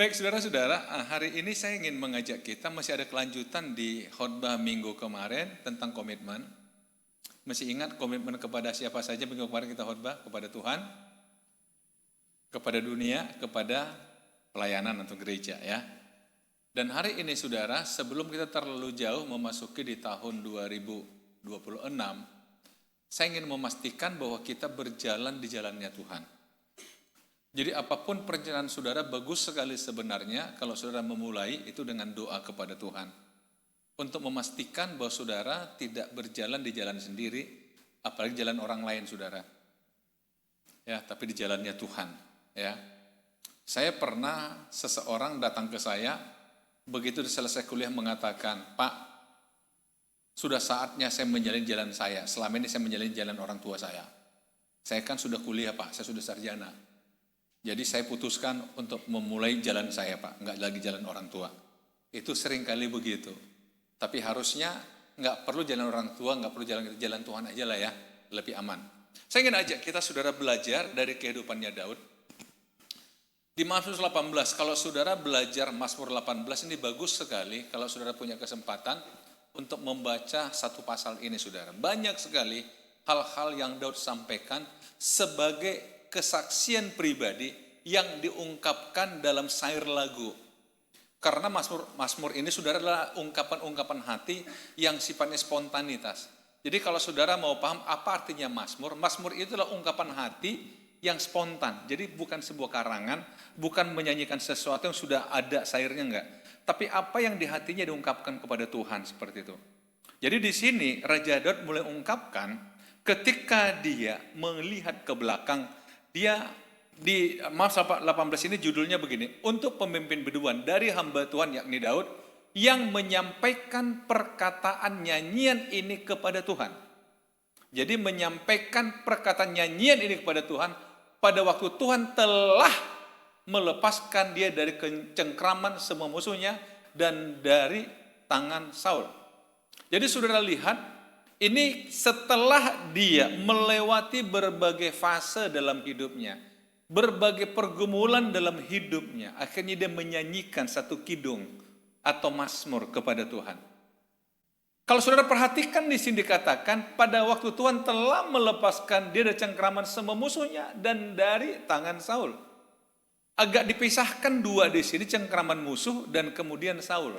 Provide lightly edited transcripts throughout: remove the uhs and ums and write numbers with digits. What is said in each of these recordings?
Baik saudara-saudara, hari ini saya ingin mengajak kita, masih ada kelanjutan di khotbah minggu kemarin tentang komitmen. Masih ingat komitmen kepada siapa saja minggu kemarin kita khotbah? Kepada Tuhan, kepada dunia, kepada pelayanan atau gereja ya. Dan hari ini saudara, sebelum kita terlalu jauh memasuki di tahun 2026, saya ingin memastikan bahwa kita berjalan di jalannya Tuhan. Jadi apapun perencanaan saudara bagus sekali sebenarnya kalau saudara memulai itu dengan doa kepada Tuhan. Untuk memastikan bahwa saudara tidak berjalan di jalan sendiri, apalagi jalan orang lain saudara. Ya, tapi di jalannya Tuhan. Ya. Saya pernah seseorang datang ke saya, begitu selesai kuliah mengatakan, Pak, sudah saatnya saya menjalani jalan saya. Selama ini saya menjalani jalan orang tua saya. Saya kan sudah kuliah Pak, saya sudah sarjana. Jadi saya putuskan untuk memulai jalan saya Pak, nggak lagi jalan orang tua. Itu sering kali begitu. Tapi harusnya nggak perlu jalan orang tua, nggak perlu jalan Tuhan aja lah ya, lebih aman. Saya ingin ajak kita saudara belajar dari kehidupannya Daud. Di Mazmur 18, kalau saudara belajar Mazmur 18 ini bagus sekali kalau saudara punya kesempatan untuk membaca satu pasal ini saudara. Banyak sekali hal-hal yang Daud sampaikan sebagai kesaksian pribadi yang diungkapkan dalam syair lagu. Karena Mazmur ini saudara adalah ungkapan-ungkapan hati yang sifatnya spontanitas. Jadi kalau saudara mau paham apa artinya Mazmur, Mazmur itu adalah ungkapan hati yang spontan. Jadi bukan sebuah karangan, bukan menyanyikan sesuatu yang sudah ada syairnya enggak. Tapi apa yang di hatinya diungkapkan kepada Tuhan seperti itu. Jadi di sini Raja Daud mulai ungkapkan ketika dia melihat ke belakang. Dia di Mazmur 18 ini judulnya begini, untuk pemimpin biduan dari hamba Tuhan yakni Daud yang menyampaikan perkataan nyanyian ini kepada Tuhan. Jadi menyampaikan perkataan nyanyian ini kepada Tuhan pada waktu Tuhan telah melepaskan dia dari cengkraman semua musuhnya dan dari tangan Saul. Jadi saudara lihat, ini setelah dia melewati berbagai fase dalam hidupnya, berbagai pergumulan dalam hidupnya, akhirnya dia menyanyikan satu kidung atau mazmur kepada Tuhan. Kalau saudara perhatikan di sini dikatakan, pada waktu Tuhan telah melepaskan dia dari cengkraman semua musuhnya dan dari tangan Saul. Agak dipisahkan dua di sini, cengkraman musuh dan kemudian Saul.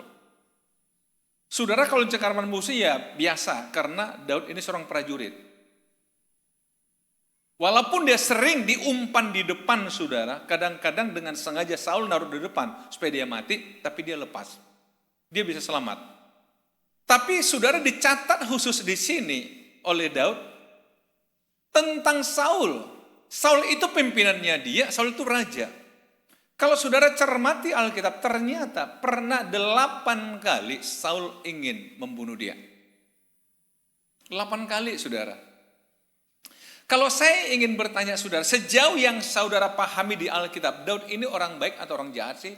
Saudara kalau cengkraman musuh ya biasa, karena Daud ini seorang prajurit. Walaupun dia sering diumpan di depan saudara, kadang-kadang dengan sengaja Saul naruh di depan supaya dia mati, tapi dia lepas. Dia bisa selamat. Tapi saudara dicatat khusus di sini oleh Daud tentang Saul. Saul itu pimpinannya dia, Saul itu raja. Kalau saudara cermati Alkitab, ternyata pernah 8 kali Saul ingin membunuh dia. 8 kali saudara. Kalau saya ingin bertanya saudara, sejauh yang saudara pahami di Alkitab, Daud ini orang baik atau orang jahat sih?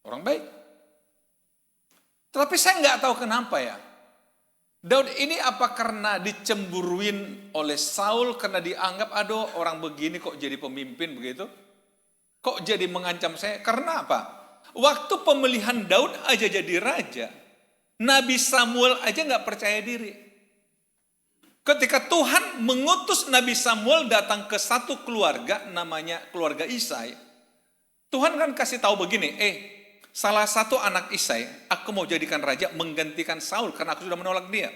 Orang baik. Tetapi saya nggak tahu kenapa ya. Daud ini apa karena dicemburuin oleh Saul, karena dianggap aduh orang begini kok jadi pemimpin begitu? Kok jadi mengancam saya? Karena apa? Waktu pemilihan Daud aja jadi raja, Nabi Samuel aja nggak percaya diri. Ketika Tuhan mengutus Nabi Samuel datang ke satu keluarga, namanya keluarga Isai, Tuhan kan kasih tahu begini, salah satu anak Isai, aku mau jadikan raja menggantikan Saul karena aku sudah menolak dia.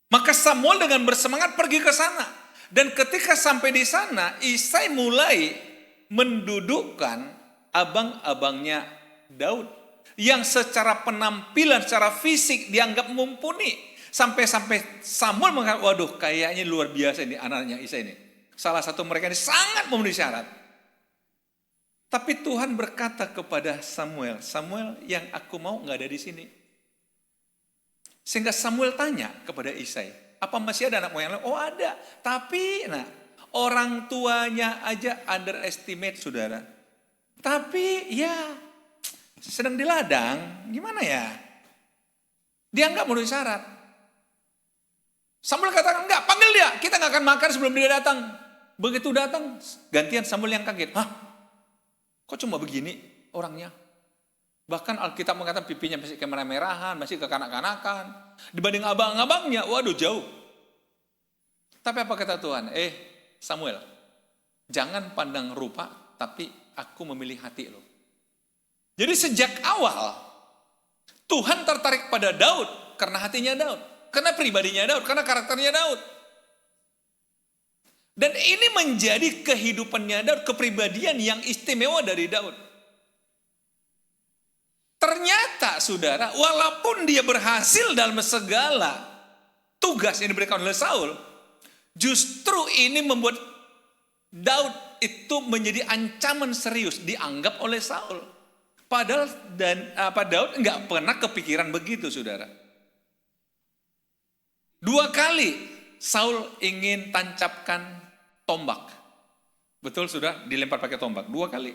Maka Samuel dengan bersemangat pergi ke sana. Dan ketika sampai di sana, Isai mulai mendudukkan abang-abangnya Daud yang secara penampilan, secara fisik dianggap mumpuni. Sampai-sampai Samuel mengatakan, waduh kayaknya luar biasa ini anaknya Isai ini. Salah satu mereka ini sangat memenuhi syarat. Tapi Tuhan berkata kepada Samuel, Samuel yang aku mau nggak ada di sini. Sehingga Samuel tanya kepada Isai, apa masih ada anak moyang lain? Oh ada, tapi orang tuanya aja underestimate saudara. Tapi ya sedang di ladang, gimana ya? Dia nggak memenuhi syarat. Samuel katakan enggak, panggil dia, kita nggak akan makan sebelum dia datang. Begitu datang, gantian Samuel yang kaget. Hah? Kok cuma begini orangnya? Bahkan Alkitab mengatakan pipinya masih kemerah-merahan, masih kekanak-kanakan. Dibanding abang-abangnya, waduh jauh. Tapi apa kata Tuhan? Samuel, jangan pandang rupa, tapi aku memilih hati lo. Jadi sejak awal, Tuhan tertarik pada Daud karena hatinya Daud. Karena pribadinya Daud, karena karakternya Daud. Dan ini menjadi kehidupannya Daud, kepribadian yang istimewa dari Daud. Ternyata saudara, walaupun dia berhasil dalam segala tugas yang diberikan oleh Saul, justru ini membuat Daud itu menjadi ancaman serius dianggap oleh Saul. Padahal Daud nggak pernah kepikiran begitu, saudara. 2 kali Saul ingin tancapkan tombak. Betul, sudah dilempar pakai tombak 2 kali.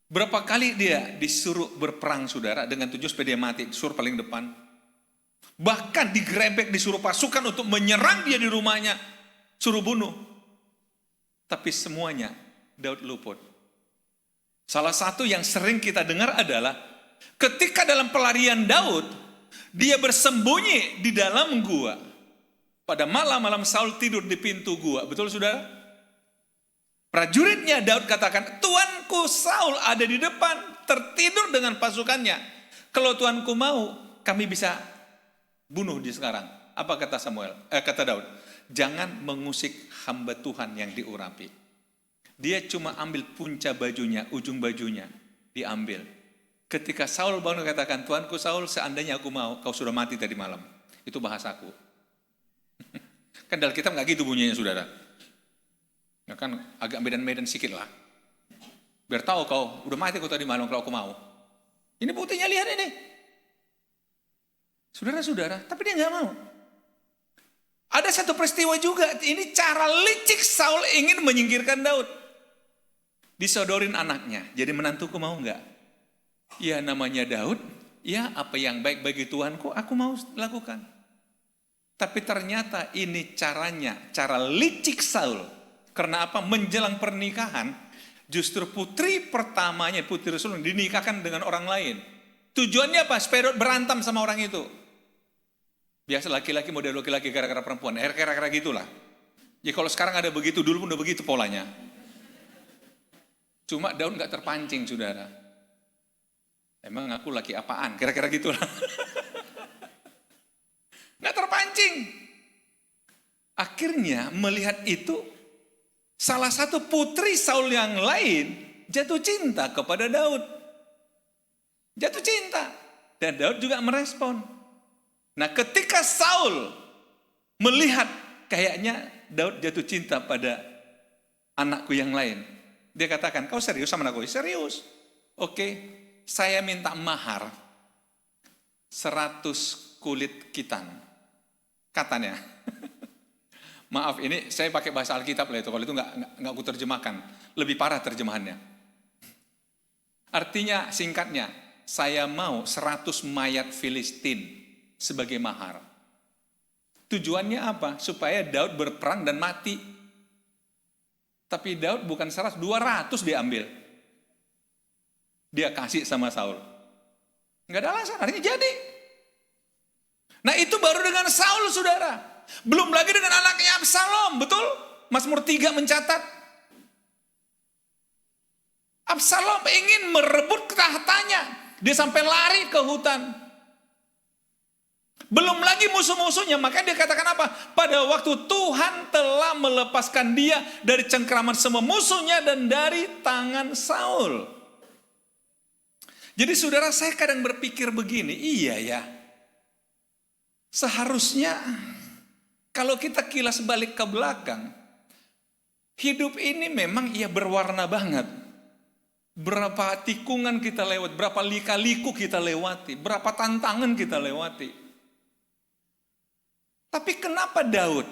Berapa kali dia disuruh berperang, saudara, dengan tujuan supaya dia mati, disuruh paling depan. Bahkan digerebek, disuruh pasukan untuk menyerang dia di rumahnya, suruh bunuh. Tapi semuanya Daud luput. Salah satu yang sering kita dengar adalah ketika dalam pelarian Daud, dia bersembunyi di dalam gua. Pada malam-malam Saul tidur di pintu gua, betul saudara? Prajuritnya Daud katakan, Tuanku Saul ada di depan, tertidur dengan pasukannya. Kalau Tuanku mau, kami bisa bunuh dia sekarang. Apa kata kata Daud? Jangan mengusik hamba Tuhan yang diurapi. Dia cuma ambil punca bajunya, ujung bajunya, diambil. Ketika Saul bangun katakan, Tuanku Saul, seandainya aku mau, kau sudah mati tadi malam. Itu bahasaku. Kan dalam kitab nggak gitu bunyinya, saudara. Ya kan agak medan-medan sedikit lah. Biar tahu kau udah mati kau tadi malam kalau aku mau. Ini buktinya, lihat ini. Saudara-saudara, tapi dia nggak mau. Ada satu peristiwa juga, ini cara licik Saul ingin menyingkirkan Daud. Disodorin anaknya, jadi menantuku mau nggak? Ya namanya Daud, ya apa yang baik bagi Tuhanku aku mau lakukan. Tapi ternyata ini caranya, cara licik Saul. Karena apa? Menjelang pernikahan, justru putri pertamanya, putri Rasul dinikahkan dengan orang lain. Tujuannya apa? Supaya berantem sama orang itu. Biasa laki-laki model laki-laki gara-gara perempuan, kira-kira gitulah. Ya kalau sekarang ada begitu, dulu pun udah begitu polanya. Cuma Daud nggak terpancing, saudara. Emang aku laki apaan? Kira-kira gitulah. Nggak terpancing. Akhirnya melihat itu, salah satu putri Saul yang lain jatuh cinta kepada Daud. Jatuh cinta. Dan Daud juga merespon. Nah ketika Saul melihat kayaknya Daud jatuh cinta pada anakku yang lain, dia katakan, kau serius sama anakku? Serius. Oke, saya minta mahar 100 kulit kitan. Katanya. Maaf, ini saya pakai bahasa Alkitab lah itu. Kalau itu nggak aku terjemahkan, lebih parah terjemahannya. Artinya singkatnya, saya mau 100 mayat Filistin sebagai mahar. Tujuannya apa? Supaya Daud berperang dan mati. Tapi Daud bukan 100, 200 diambil. Dia kasih sama Saul. Nggak ada alasan, akhirnya jadi. Nah itu baru dengan Saul, saudara. Belum lagi dengan anaknya Absalom, betul? Mazmur 3 mencatat. Absalom ingin merebut tahtanya. Dia sampai lari ke hutan. Belum lagi musuh-musuhnya, makanya dia katakan apa? Pada waktu Tuhan telah melepaskan dia dari cengkraman semua musuhnya dan dari tangan Saul. Jadi saudara, saya kadang berpikir begini, iya ya. Seharusnya kalau kita kilas balik ke belakang, hidup ini memang berwarna banget. Berapa tikungan kita lewat, berapa lika-liku kita lewati, berapa tantangan kita lewati. Tapi kenapa Daud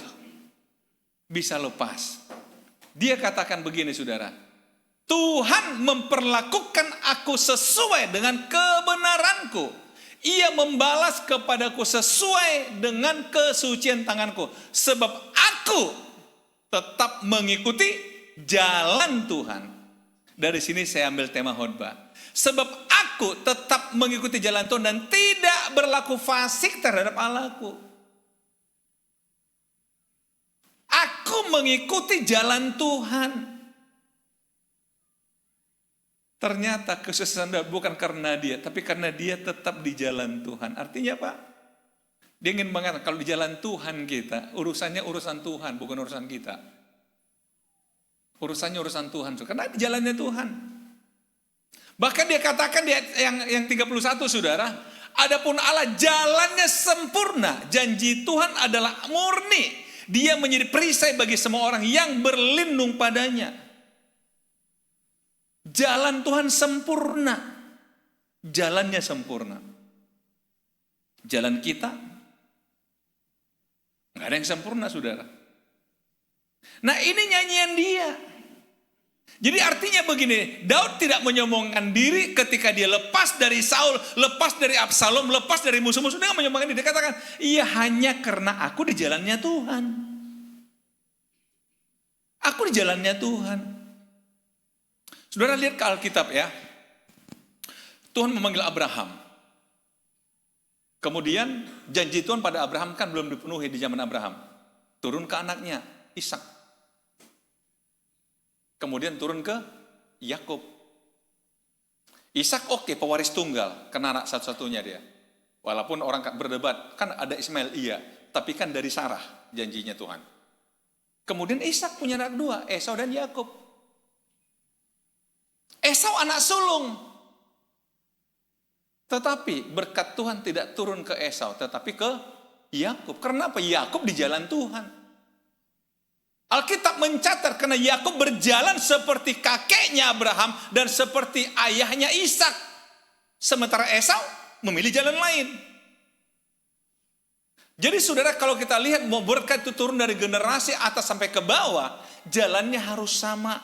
bisa lepas? Dia katakan begini, saudara. Tuhan memperlakukan aku sesuai dengan kebenaranku. Ia membalas kepadaku sesuai dengan kesucian tanganku. Sebab aku tetap mengikuti jalan Tuhan. Dari sini saya ambil tema khotbah. Sebab aku tetap mengikuti jalan Tuhan dan tidak berlaku fasik terhadap Allahku. Aku mengikuti jalan Tuhan. Ternyata kesuksesan bukan karena dia, tapi karena dia tetap di jalan Tuhan. Artinya apa? Dia ingin mengatakan kalau di jalan Tuhan kita, urusannya urusan Tuhan, bukan urusan kita. Urusannya urusan Tuhan, karena di jalannya Tuhan. Bahkan dia katakan di yang 31, saudara, adapun Allah jalannya sempurna, janji Tuhan adalah murni. Dia menjadi perisai bagi semua orang yang berlindung padanya. Jalan Tuhan sempurna. Jalannya sempurna. Jalan kita nggak ada yang sempurna, saudara. Nah, ini nyanyian dia. Jadi artinya begini, Daud tidak menyombongkan diri ketika dia lepas dari Saul, lepas dari Absalom, lepas dari musuh-musuh. Dia nggak menyombongkan diri. Dia katakan, iya hanya karena aku di jalannya Tuhan. Aku di jalannya Tuhan. Saudara lihat ke Alkitab ya. Tuhan memanggil Abraham. Kemudian janji Tuhan pada Abraham kan belum dipenuhi di zaman Abraham. Turun ke anaknya, Ishak. Kemudian turun ke Yakub. Ishak oke, pewaris tunggal, karena anak satu-satunya dia. Walaupun orang berdebat, kan ada Ismail iya, tapi kan dari Sarah janjinya Tuhan. Kemudian Ishak punya anak dua, Esau dan Yakub. Esau anak sulung. Tetapi berkat Tuhan tidak turun ke Esau, tetapi ke Yakub. Kenapa? Yakub di jalan Tuhan. Alkitab mencatat karena Yakub berjalan seperti kakeknya Abraham dan seperti ayahnya Ishak. Sementara Esau memilih jalan lain. Jadi saudara, kalau kita lihat mau berkat itu turun dari generasi atas sampai ke bawah, jalannya harus sama.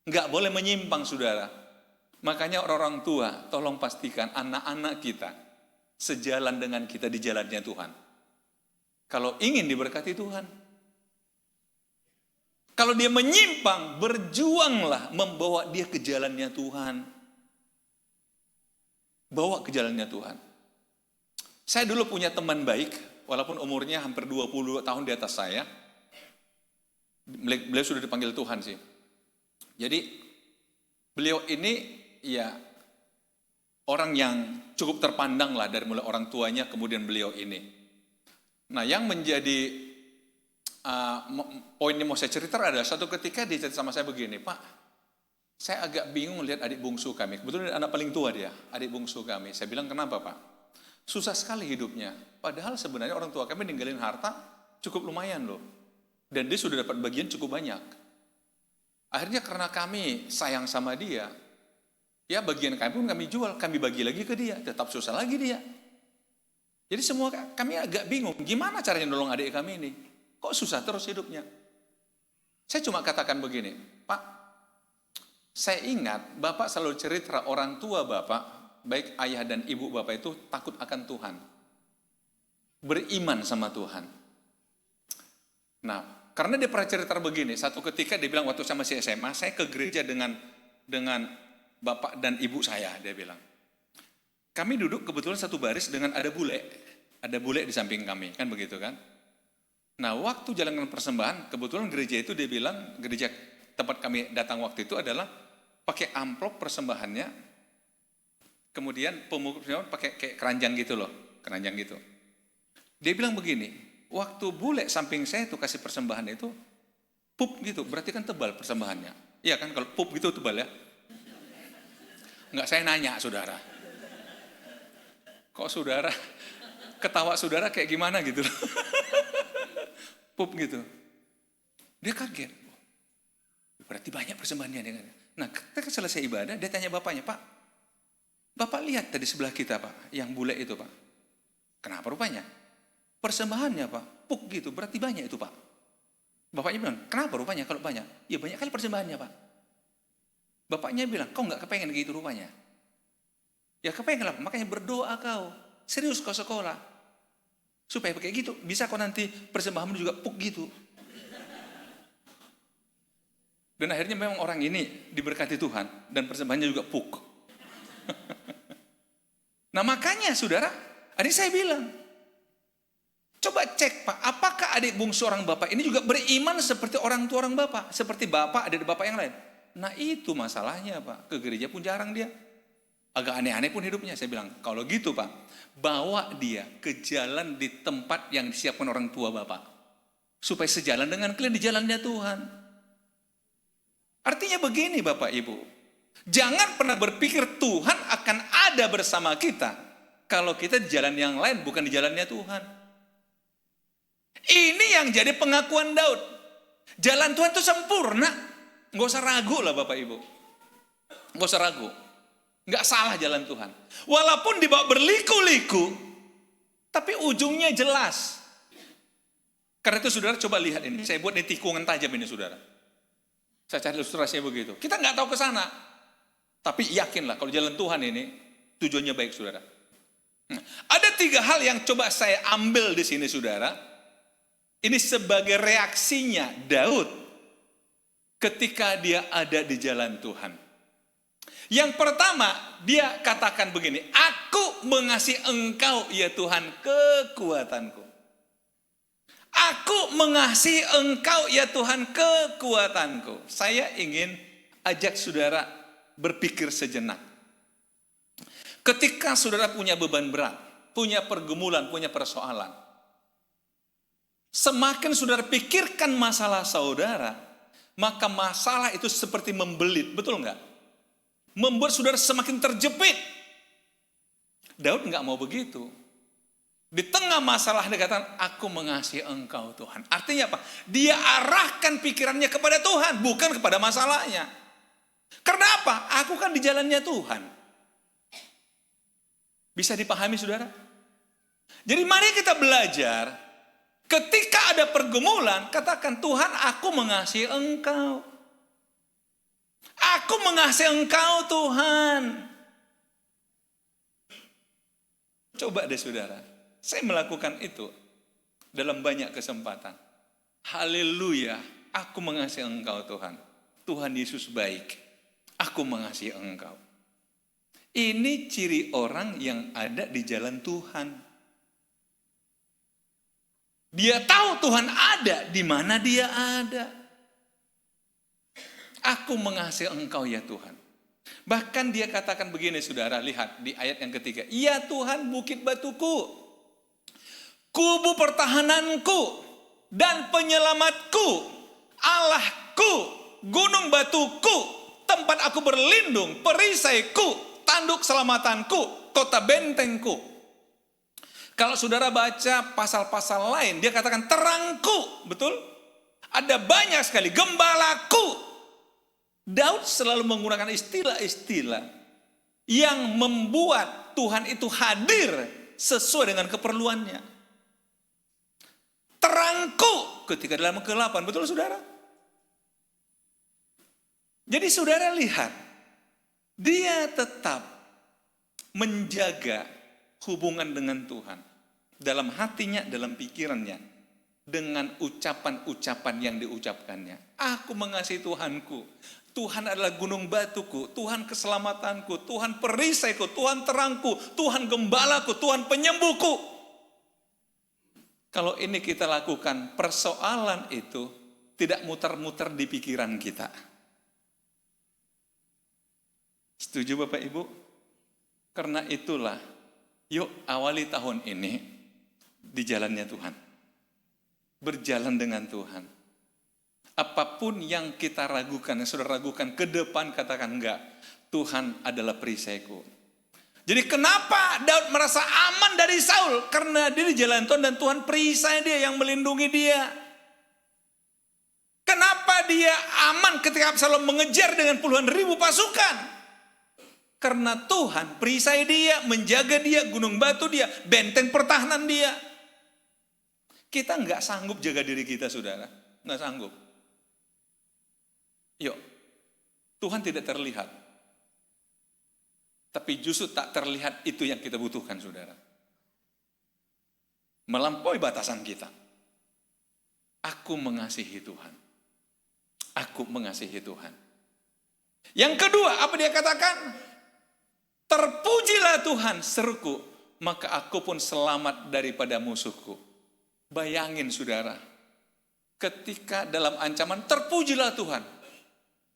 Nggak boleh menyimpang, saudara. Makanya orang-orang tua, tolong pastikan anak-anak kita sejalan dengan kita di jalannya Tuhan. Kalau ingin diberkati Tuhan. Kalau dia menyimpang, berjuanglah membawa dia ke jalannya Tuhan. Bawa ke jalannya Tuhan. Saya dulu punya teman baik, walaupun umurnya hampir 20 tahun di atas saya. Beliau sudah dipanggil Tuhan sih. Jadi beliau ini ya orang yang cukup terpandang lah dari mulai orang tuanya kemudian beliau ini. Nah, yang menjadi poin yang mau saya cerita adalah satu ketika dia cerita sama saya begini, Pak, saya agak bingung lihat adik bungsu kami. Kebetulan anak paling tua dia, adik bungsu kami. Saya bilang, kenapa Pak? Susah sekali hidupnya. Padahal sebenarnya orang tua kami ninggalin harta cukup lumayan loh. Dan dia sudah dapat bagian cukup banyak. Akhirnya karena kami sayang sama dia, ya bagian kami pun kami jual, kami bagi lagi ke dia, tetap susah lagi dia. Jadi semua kami agak bingung, gimana caranya nolong adik kami ini? Kok susah terus hidupnya? Saya cuma katakan begini, Pak, saya ingat Bapak selalu cerita orang tua Bapak, baik ayah dan ibu Bapak itu takut akan Tuhan. Beriman sama Tuhan. Nah, karena dia pernah cerita begini, satu ketika dia bilang waktu saya masih SMA, saya ke gereja dengan bapak dan ibu saya, dia bilang. Kami duduk kebetulan satu baris dengan ada bule di samping kami, kan begitu kan. Nah, waktu jalankan persembahan, kebetulan gereja itu dia bilang, gereja tempat kami datang waktu itu adalah pakai amplop persembahannya, kemudian pemukul pakai kayak keranjang gitu loh, keranjang gitu. Dia bilang begini, waktu bule samping saya itu kasih persembahan itu, pup gitu, berarti kan tebal persembahannya. Iya kan, kalau pup gitu tebal ya. Enggak, saya nanya saudara. Kok saudara, ketawa saudara kayak gimana gitu loh. Pup gitu. Dia kaget. Berarti banyak persembahannya. Nah, ketika selesai ibadah, dia tanya bapaknya, Pak, Bapak lihat tadi sebelah kita Pak, yang bule itu Pak. Kenapa rupanya? Persembahannya Pak, puk gitu, berarti banyak itu Pak. Bapaknya bilang, kenapa rupanya kalau banyak? Ya banyak kali persembahannya Pak. Bapaknya bilang, kau nggak kepengen gitu rupanya? Ya kepengen lah, makanya berdoa kau. Serius kau sekolah. Supaya kayak gitu, bisa kau nanti persembahanmu juga puk gitu. Dan akhirnya memang orang ini diberkati Tuhan dan persembahannya juga puk. Nah makanya saudara, adik saya bilang, coba cek Pak, apakah adik bungsu orang bapak ini juga beriman seperti orang tua orang bapak, seperti bapak, adik bapak yang lain. Nah itu masalahnya Pak, ke gereja pun jarang dia. Agak aneh-aneh pun hidupnya. Saya bilang, kalau gitu Pak, bawa dia ke jalan di tempat yang disiapkan orang tua Bapak. Supaya sejalan dengan kalian di jalannya Tuhan. Artinya begini Bapak Ibu. Jangan pernah berpikir Tuhan akan ada bersama kita. Kalau kita di jalan yang lain, bukan di jalannya Tuhan. Ini yang jadi pengakuan Daud. Jalan Tuhan itu sempurna. Nggak usah ragu lah Bapak Ibu. Nggak usah ragu. Nggak salah jalan Tuhan. Walaupun dibawa berliku-liku, tapi ujungnya jelas. Karena itu saudara coba lihat ini. Saya buat ini tikungan tajam ini saudara. Saya cari ilustrasinya begitu. Kita nggak tahu ke sana. Tapi yakinlah kalau jalan Tuhan ini tujuannya baik saudara. Ada 3 hal yang coba saya ambil di sini saudara. Ini sebagai reaksinya Daud ketika dia ada di jalan Tuhan. Yang pertama, dia katakan begini, aku mengasihi engkau ya Tuhan kekuatanku. Aku mengasihi engkau ya Tuhan kekuatanku. Saya ingin ajak saudara berpikir sejenak. Ketika saudara punya beban berat, punya pergumulan, punya persoalan, semakin saudara pikirkan masalah saudara, maka masalah itu seperti membelit, betul enggak? Membuat saudara semakin terjepit. Daud enggak mau begitu. Di tengah masalah dia katakan, aku mengasihi engkau Tuhan. Artinya apa? Dia arahkan pikirannya kepada Tuhan, bukan kepada masalahnya. Karena apa? Aku kan di jalannya Tuhan. Bisa dipahami saudara? Jadi mari kita belajar, ketika ada pergumulan, katakan Tuhan aku mengasihi engkau. Aku mengasihi engkau Tuhan. Coba deh saudara, saya melakukan itu dalam banyak kesempatan. Haleluya, aku mengasihi engkau Tuhan. Tuhan Yesus baik, aku mengasihi engkau. Ini ciri orang yang ada di jalan Tuhan. Dia tahu Tuhan ada di mana dia ada. Aku mengasihi engkau ya Tuhan. Bahkan dia katakan begini saudara, lihat di ayat yang ketiga. Ya Tuhan bukit batuku, kubu pertahananku, dan penyelamatku, Allahku, gunung batuku, tempat aku berlindung, perisaiku, tanduk selamatanku, kota bentengku. Kalau saudara baca pasal-pasal lain, dia katakan terangku, betul? Ada banyak sekali, gembalaku. Daud selalu menggunakan istilah-istilah yang membuat Tuhan itu hadir sesuai dengan keperluannya. Terangku ketika dalam kegelapan, betul saudara? Jadi saudara lihat, dia tetap menjaga hubungan dengan Tuhan. Dalam hatinya, dalam pikirannya. Dengan ucapan-ucapan yang diucapkannya. Aku mengasihi Tuhanku. Tuhan adalah gunung batuku, Tuhan keselamatanku, Tuhan perisaiku, Tuhan terangku, Tuhan gembalaku, Tuhan penyembuhku. Kalau ini kita lakukan, persoalan itu tidak muter-muter di pikiran kita. Setuju Bapak Ibu? Karena itulah, yuk awali tahun ini di jalannya Tuhan. Berjalan dengan Tuhan. Apapun yang kita ragukan, yang saudara ragukan ke depan, katakan enggak. Tuhan adalah perisaiku. Jadi kenapa Daud merasa aman dari Saul? Karena dia di jalan Tuhan dan Tuhan perisai dia, yang melindungi dia. Kenapa dia aman ketika Absalom mengejar dengan puluhan ribu pasukan? Karena Tuhan perisai dia, menjaga dia, gunung batu dia, benteng pertahanan dia. Kita enggak sanggup jaga diri kita saudara. Enggak sanggup. Yuk, Tuhan tidak terlihat. Tapi justru tak terlihat itu yang kita butuhkan, saudara. Melampaui batasan kita. Aku mengasihi Tuhan. Aku mengasihi Tuhan. Yang kedua, apa dia katakan? Terpujilah Tuhan, seruku, maka aku pun selamat daripada musuhku. Bayangin saudara, ketika dalam ancaman, terpujilah Tuhan.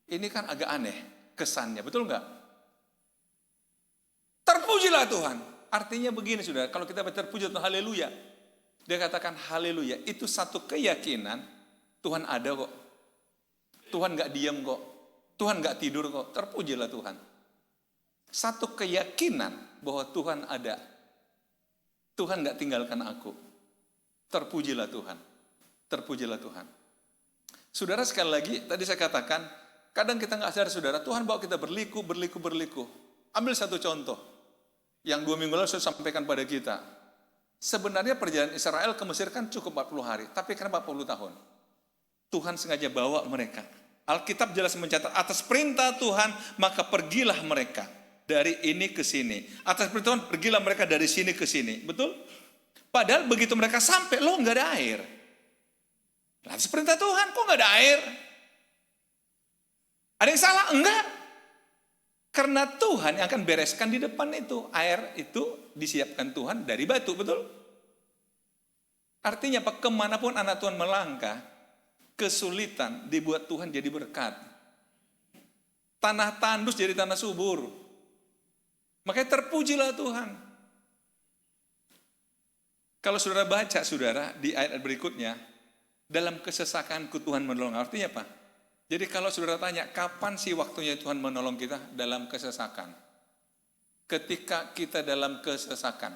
Ini kan agak aneh kesannya, betul nggak? Terpujilah Tuhan. Artinya begini saudara, kalau kita terpuji Tuhan, haleluya. Dia katakan haleluya, itu satu keyakinan, Tuhan ada kok. Tuhan nggak diam kok. Tuhan nggak tidur kok. Terpujilah Tuhan. Satu keyakinan bahwa Tuhan ada. Tuhan nggak tinggalkan aku. Terpujilah Tuhan. Terpujilah Tuhan. Saudara, sekali lagi, tadi saya katakan, kadang kita nggak sadar saudara, Tuhan bawa kita berliku. Ambil satu contoh, yang 2 minggu lalu saya sampaikan pada kita. Sebenarnya perjalanan Israel ke Mesir kan cukup 40 hari, tapi kenapa 40 tahun? Tuhan sengaja bawa mereka. Alkitab jelas mencatat, atas perintah Tuhan, maka pergilah mereka dari ini ke sini. Atas perintah Tuhan, pergilah mereka dari sini ke sini. Betul? Padahal begitu mereka sampai, loh nggak ada air. Atas perintah Tuhan, kok nggak ada air? Ada yang salah? Enggak. Karena Tuhan yang akan bereskan di depan itu. Air itu disiapkan Tuhan dari batu, betul? Artinya apa? Kemanapun anak Tuhan melangkah, kesulitan dibuat Tuhan jadi berkat. Tanah tandus jadi tanah subur. Makanya terpujilah Tuhan. Kalau saudara baca, saudara, di ayat berikutnya, dalam kesesakanku Tuhan menolong. Artinya apa? Jadi kalau saudara tanya, kapan sih waktunya Tuhan menolong kita? Dalam kesesakan. Ketika kita dalam kesesakan.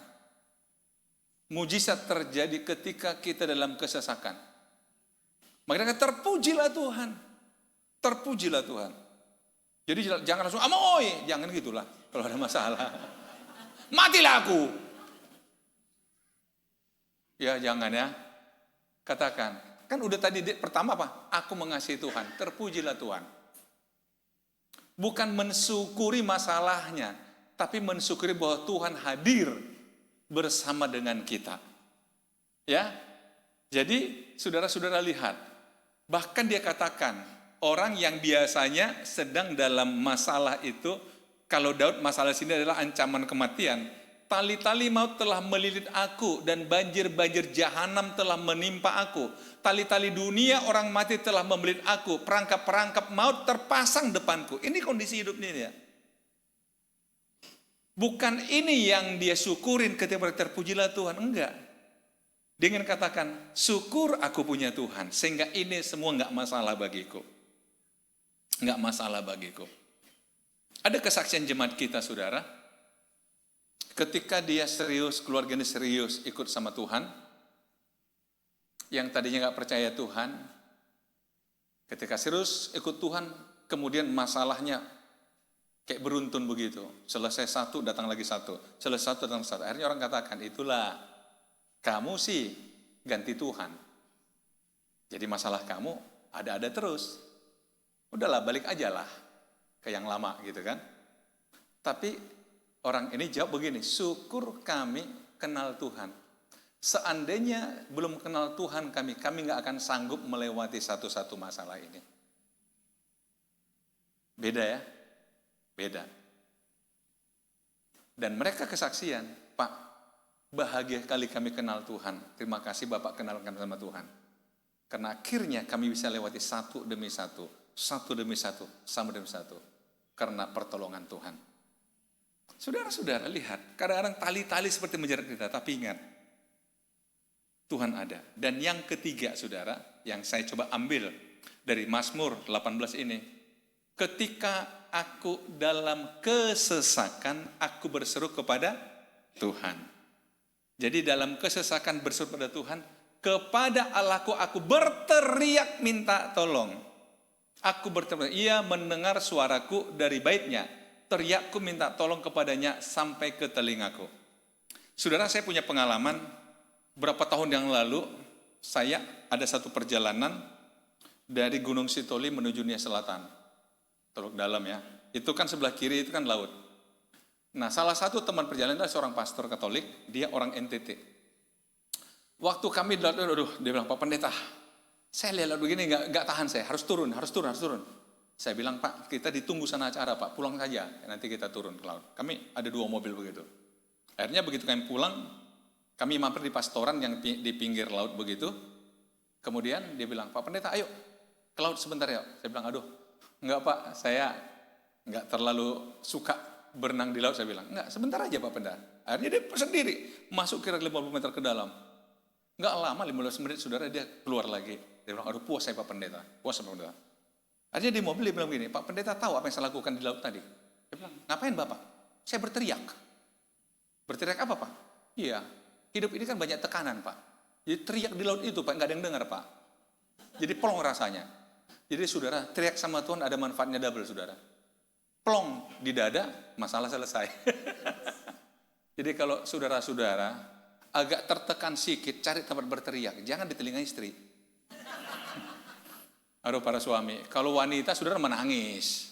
Mujizat terjadi ketika kita dalam kesesakan. Makanya terpujilah Tuhan. Terpujilah Tuhan. Jadi jangan langsung amoy, jangan gitulah kalau ada masalah. Matilah aku. Ya jangan ya. Katakan, kan udah tadi pertama apa? Aku mengasihi Tuhan, terpujilah Tuhan. Bukan mensyukuri masalahnya, tapi mensyukuri bahwa Tuhan hadir bersama dengan kita. Ya. Jadi saudara-saudara lihat, bahkan dia katakan, orang yang biasanya sedang dalam masalah itu, kalau Daud masalah sini adalah ancaman kematian, tali-tali maut telah melilit aku dan banjir-banjir jahanam telah menimpa aku. Tali-tali dunia orang mati telah membelit aku, perangkap-perangkap maut terpasang depanku. Ini kondisi hidup ini ya. Bukan ini yang dia syukurin ketika terpujilah Tuhan, enggak. Dia ingin katakan, syukur aku punya Tuhan, sehingga ini semua enggak masalah bagiku. Enggak masalah bagiku. Ada kesaksian jemaat kita, saudara. Ketika dia serius, keluarganya serius ikut sama Tuhan, yang tadinya enggak percaya Tuhan, ketika serius ikut Tuhan, kemudian masalahnya kayak beruntun begitu. Selesai satu, datang lagi satu. Selesai satu, datang satu. Akhirnya orang katakan, itulah kamu sih ganti Tuhan. Jadi masalah kamu ada-ada terus. Udahlah, balik aja lah ke yang lama gitu kan. Tapi orang ini jawab begini, syukur kami kenal Tuhan. Seandainya belum kenal Tuhan kami nggak akan sanggup melewati satu-satu masalah ini. Beda ya? Beda. Dan mereka kesaksian, Pak, bahagia kali kami kenal Tuhan. Terima kasih Bapak kenalkan sama Tuhan. Karena akhirnya kami bisa lewati satu demi satu, sama demi satu. Karena pertolongan Tuhan. Saudara-saudara lihat, kadang-kadang tali-tali seperti menjerat kita, tapi ingat, Tuhan ada. Dan yang ketiga saudara, yang saya coba ambil dari Mazmur 18 ini, ketika aku dalam kesesakan, aku berseru kepada Tuhan. Jadi dalam kesesakan berseru pada Tuhan, kepada Allahku aku berteriak minta tolong. Aku berteriak, ia mendengar suaraku dari baitnya. Teriakku minta tolong kepadanya sampai ke telingaku. Saudara, saya punya pengalaman, berapa tahun yang lalu, saya ada satu perjalanan dari Gunung Sitoli menuju Nia Selatan. Teluk Dalam ya. Itu kan sebelah kiri itu kan laut. Nah, salah satu teman perjalanan adalah seorang pastor Katolik, dia orang NTT. Waktu kami, dia bilang, Pak Pendeta, Saya lihat begini nggak tahan saya, harus turun. Saya bilang, Pak, kita ditunggu sana acara, Pak, pulang saja, nanti kita turun ke laut. Kami ada 2 mobil begitu. Akhirnya begitu kami pulang, kami mampir di pastoran yang di pinggir laut begitu. Kemudian dia bilang, Pak Pendeta, ayo ke laut sebentar ya. Saya bilang, aduh, enggak Pak, saya enggak terlalu suka berenang di laut. Saya bilang, enggak, sebentar aja Pak Pendeta. Akhirnya dia sendiri masuk kira 50 meter ke dalam. Enggak lama, 15 menit saudara dia keluar lagi. Dia bilang, aduh puas saya Pak Pendeta, puas Pak Pendeta. Akhirnya di mobil dia bilang begini, Pak Pendeta tahu apa yang saya lakukan di laut tadi? Dia bilang, ngapain Bapak? Saya berteriak. Berteriak apa Pak? Iya, hidup ini kan banyak tekanan Pak. Jadi teriak di laut itu Pak, nggak ada yang dengar Pak. Jadi plong rasanya. Jadi saudara, teriak sama Tuhan ada manfaatnya double saudara. Plong di dada, masalah selesai. Jadi kalau saudara-saudara agak tertekan sedikit, cari tempat berteriak. Jangan di telinga istri. Aduh para suami, kalau wanita saudara menangis.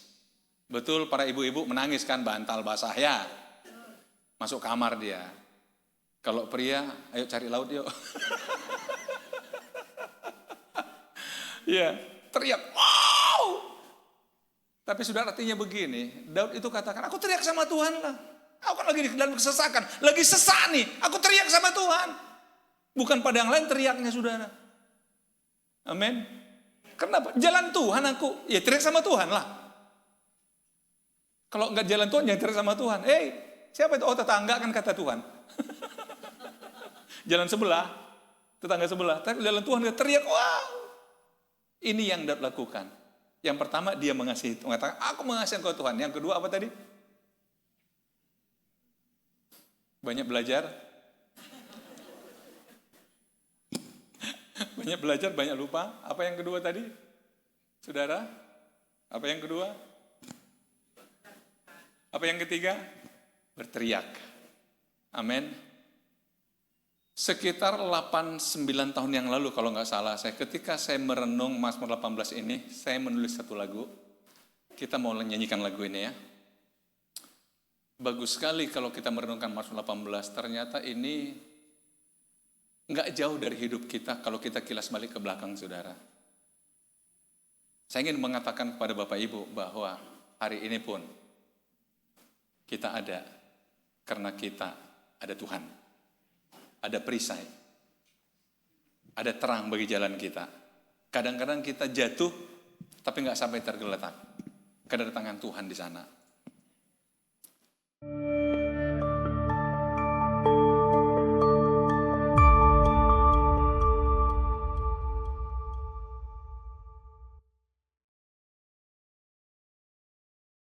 Betul para ibu-ibu menangis kan, bantal basah ya. Masuk kamar dia. Kalau pria, ayo cari laut yuk. Iya, teriak, wow! Tapi saudara artinya begini, Daud itu katakan, aku teriak sama Tuhan lah. Aku kan lagi di dalam kesesakan, lagi sesak nih, aku teriak sama Tuhan. Bukan pada yang lain teriaknya saudara. Amin. Kenapa? Jalan Tuhan aku, ya teriak sama Tuhan lah. Kalau enggak jalan Tuhan, jangan teriak sama Tuhan. Siapa itu? Oh tetangga kan kata Tuhan. Jalan sebelah, tetangga sebelah. Tapi jalan Tuhan dia teriak, wow. Ini yang Daud lakukan. Yang pertama dia mengasihi, mengatakan, aku mengasihi Engkau Tuhan. Yang kedua apa tadi? Banyak belajar. Banyak belajar, banyak lupa. Apa yang kedua tadi? Saudara? Apa yang kedua? Apa yang ketiga? Berteriak. Amin. Sekitar 8-9 tahun yang lalu kalau nggak salah, ketika saya merenung Mazmur 18 ini, saya menulis satu lagu. Kita mau nyanyikan lagu ini ya. Bagus sekali kalau kita merenungkan Mazmur 18, ternyata ini nggak jauh dari hidup kita kalau kita kilas balik ke belakang saudara. Saya ingin mengatakan kepada Bapak Ibu bahwa hari ini pun kita ada karena kita ada Tuhan. Ada perisai. Ada terang bagi jalan kita. Kadang-kadang kita jatuh tapi nggak sampai tergeletak. Kedatangan Tuhan di sana.